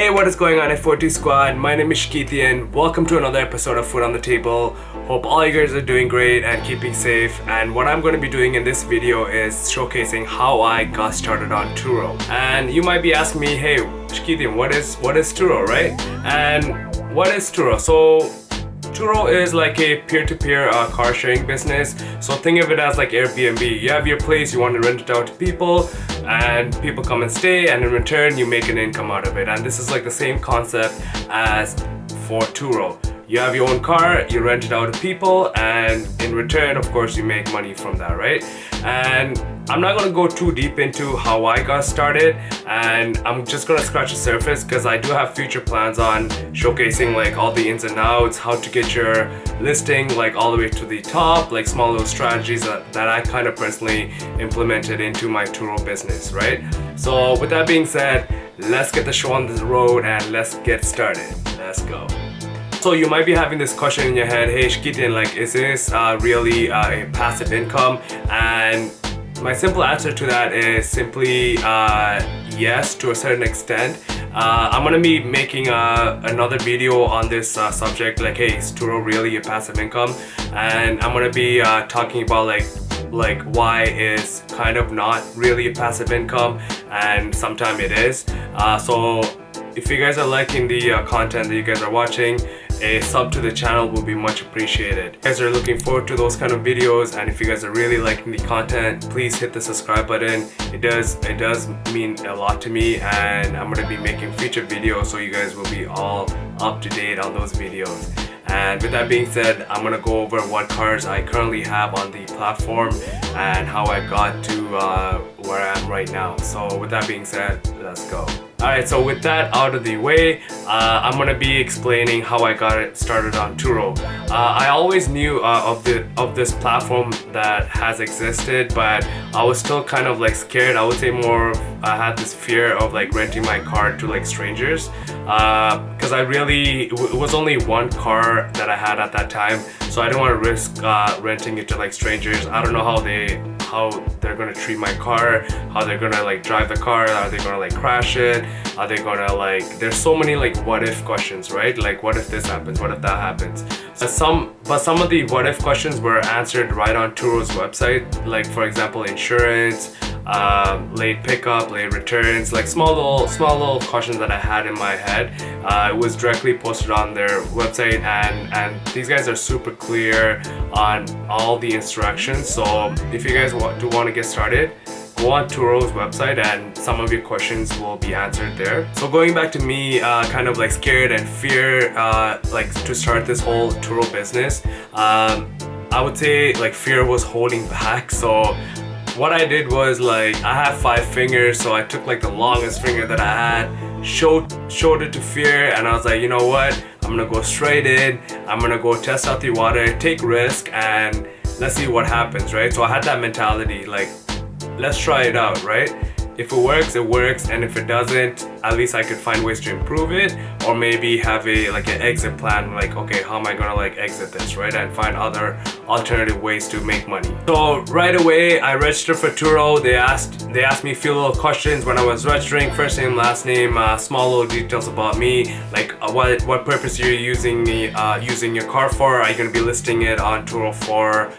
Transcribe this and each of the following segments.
Hey, what is going on F40 Squad? My name is Shkiti and welcome to another episode of Food on the Table. Hope all you guys are doing great and keeping safe. And what I'm going to be doing in this video is showcasing how I got started on TURO. And you might be asking me, hey Shkiti, what is TURO, right? And what is TURO? So TURO is like a peer-to-peer car sharing business. So think of it as like Airbnb. You have your place, you want to rent it out to people, and people come and stay, and in return you make an income out of it. And this is like the same concept as for TURO. You have your own car, you rent it out to people, and in return, of course, you make money from that, right? And I'm not gonna go too deep into how I got started, and I'm just gonna scratch the surface because I do have future plans on showcasing like all the ins and outs, how to get your listing like all the way to the top, like small little strategies that I kind of personally implemented into my TURO business, right? So with that being said, let's get the show on the road and let's get started. Let's go. So you might be having this question in your head, hey Shkitian, like is this really a passive income? And my simple answer to that is simply yes, to a certain extent. I'm gonna be making another video on this subject, like hey, is TURO really a passive income? And I'm gonna be talking about like why is kind of not really a passive income and sometimes it is. So if you guys are liking the content that you guys are watching, a sub to the channel will be much appreciated. If you guys are looking forward to those kind of videos, and if you guys are really liking the content, please hit the subscribe button. It does mean a lot to me, and I'm going to be making future videos so you guys will be all up to date on those videos. And with that being said, I'm going to go over what cars I currently have on the platform and how I got to where I am right now. So with that being said, let's go. Alright, so with that out of the way, I'm gonna be explaining how I got it started on TURO. I always knew of this platform that has existed, but I was still kind of like scared. I would say more of, I had this fear of like renting my car to like strangers, because it was only one car that I had at that time, so I didn't want to risk renting it to like strangers. I don't know how they're gonna treat my car, how they're gonna like drive the car, are they gonna like crash it, are they gonna like, there's so many like what if questions, right? Like what if this happens, what if that happens? But some of the what if questions were answered right on TURO's website, like for example insurance, late pickup, late returns, like small little questions that I had in my head. It was directly posted on their website, and these guys are super clear on all the instructions. So if you guys want to get started, go on TURO's website and some of your questions will be answered there. So going back to me kind of like scared and fear like to start this whole TURO business, I would say like fear was holding back. So what I did was like, I have 5 fingers, so I took like the longest finger that I had, showed it to fear, and I was like, you know what, I'm gonna go straight in, I'm gonna go test out the water, take risk, and let's see what happens, right? So I had that mentality, like let's try it out, right? If it works, it works, and if it doesn't, at least I could find ways to improve it, or maybe have an exit plan, like okay, how am I gonna like exit this, right? And find other alternative ways to make money. So right away I registered for TURO. They asked me a few little questions when I was registering, first name, last name, small little details about me, like what purpose you're using your car for. Are you gonna be listing it on TURO for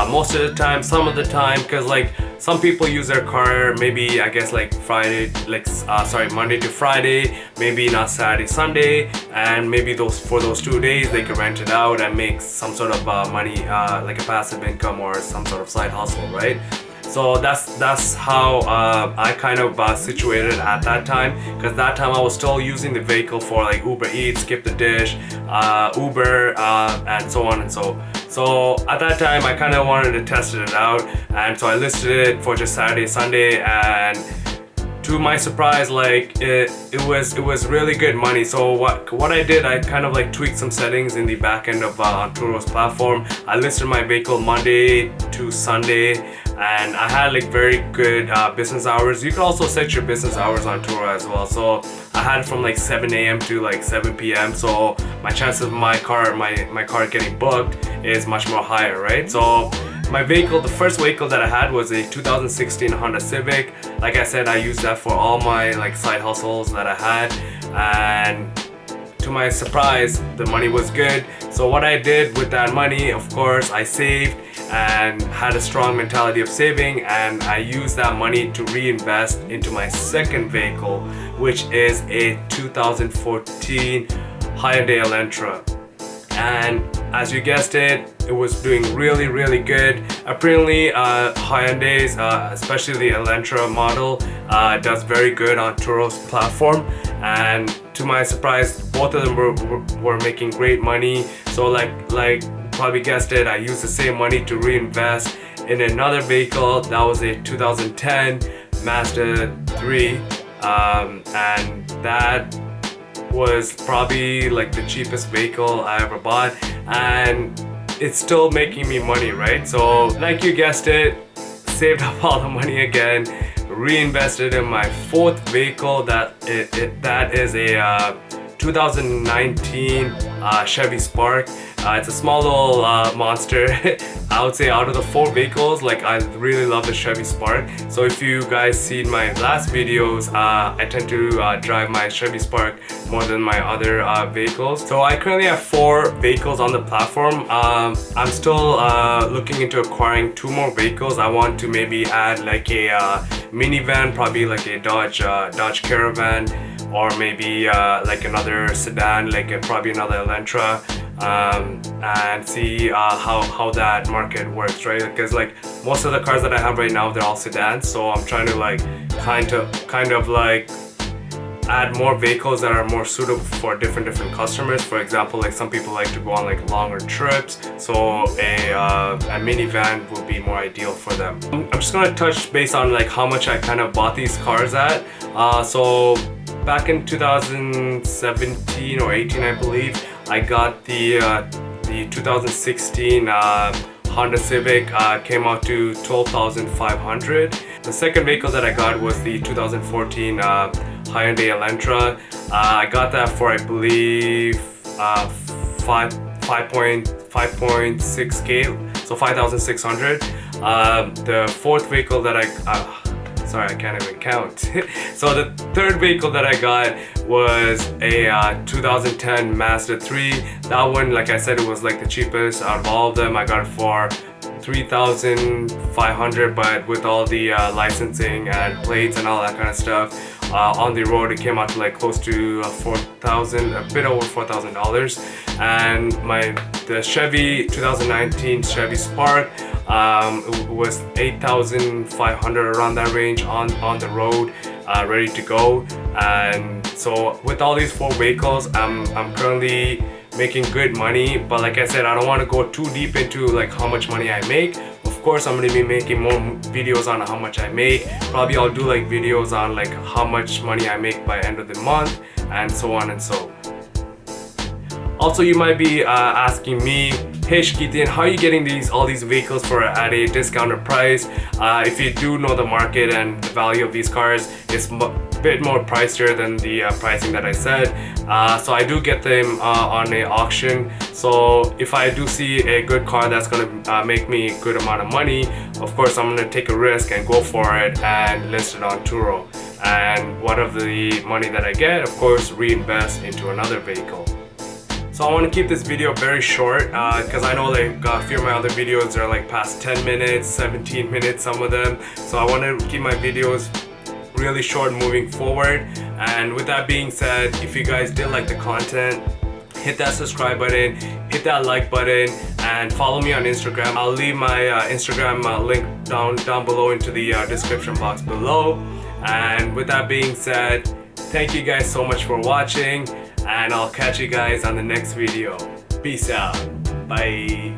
most of the time, some of the time, because like some people use their car maybe I guess like Monday to Friday, maybe not Saturday, Sunday, and maybe for those 2 days they can rent it out and make some sort of money, like a passive income or some sort of side hustle, right? So that's how I kind of situated at that time, because that time I was still using the vehicle for like Uber Eats, Skip the Dish, Uber, and so on and so at that time I kind of wanted to test it out, and so I listed it for just Saturday, Sunday, and to my surprise, like it was really good money. So what I did, I kind of like tweaked some settings in the back end of on TURO's platform. I listed my vehicle Monday to Sunday, and I had like very good business hours. You can also set your business hours on TURO as well. So I had it from like 7 a.m. to like 7 p.m. So my chance of my car getting booked is much more higher, right? So my vehicle, the first vehicle that I had was a 2016 Honda Civic. Like I said, I used that for all my like side hustles that I had. and to my surprise, the money was good. So what I did with that money, of course, I saved and had a strong mentality of saving, and I used that money to reinvest into my second vehicle, which is a 2014 Hyundai Elantra. And as you guessed it, it was doing really good. Apparently Hyundai's, especially the Elantra model, does very good on TURO's platform, and to my surprise, both of them were making great money. So like probably guessed it, I used the same money to reinvest in another vehicle. That was a 2010 Mazda 3, and that was probably like the cheapest vehicle I ever bought, and it's still making me money, right? So like you guessed it, saved up all the money again, reinvested in my fourth vehicle. That is a 2019 Chevy Spark. It's a small little monster. I would say out of the four vehicles, like, I really love the Chevy Spark. So if you guys seen my last videos, I tend to drive my Chevy Spark more than my other vehicles. So I currently have 4 vehicles on the platform. I'm still looking into acquiring 2 more vehicles. I want to maybe add like a minivan, probably like a Dodge Caravan, or maybe like another sedan, like probably another Elantra, and see how that market works, right? Because like most of the cars that I have right now, they're all sedans, so I'm trying to like kind of like add more vehicles that are more suitable for different customers. For example, like some people like to go on like longer trips, so a minivan would be more ideal for them. I'm just gonna touch base on like how much I kind of bought these cars at. So back in 2017 or 18, I believe, I got the 2016 Honda Civic. Came out to $12,500. The second vehicle that I got was the 2014 Hyundai Elantra. I got that for, I believe, 5.6K, so 5,600. The fourth vehicle that sorry, I can't even count. So the third vehicle that I got was a 2010 Mazda 3. That one, like I said, it was like the cheapest out of all of them. I got it for 3,500, but with all the licensing and plates and all that kind of stuff, on the road it came out to like close to 4,000, a bit over $4,000. And the Chevy 2019 Chevy Spark, it was 8,500, around that range, on the road, ready to go. And so with all these 4 vehicles, I'm currently making good money. But like I said, I don't want to go too deep into like how much money I make. Of course, I'm going to be making more videos on how much I make. Probably I'll do like videos on like how much money I make by end of the month, and so on and so. Also, you might be asking me, hey Shkitian, how are you getting all these vehicles at a discounted price? If you do know the market and the value of these cars, it's a bit more pricier than the pricing that I said. So I do get them on an auction. So if I do see a good car that's gonna make me a good amount of money, of course I'm gonna take a risk and go for it and list it on TURO. And whatever the money that I get, of course, reinvest into another vehicle. So I want to keep this video very short, because I know like a few of my other videos are like past 10 minutes, 17 minutes, some of them. So I want to keep my videos really short moving forward. And with that being said, if you guys did like the content, hit that subscribe button, hit that like button, and follow me on Instagram. I'll leave my Instagram link down below into the description box below. And with that being said, thank you guys so much for watching, and I'll catch you guys on the next video. Peace out. Bye.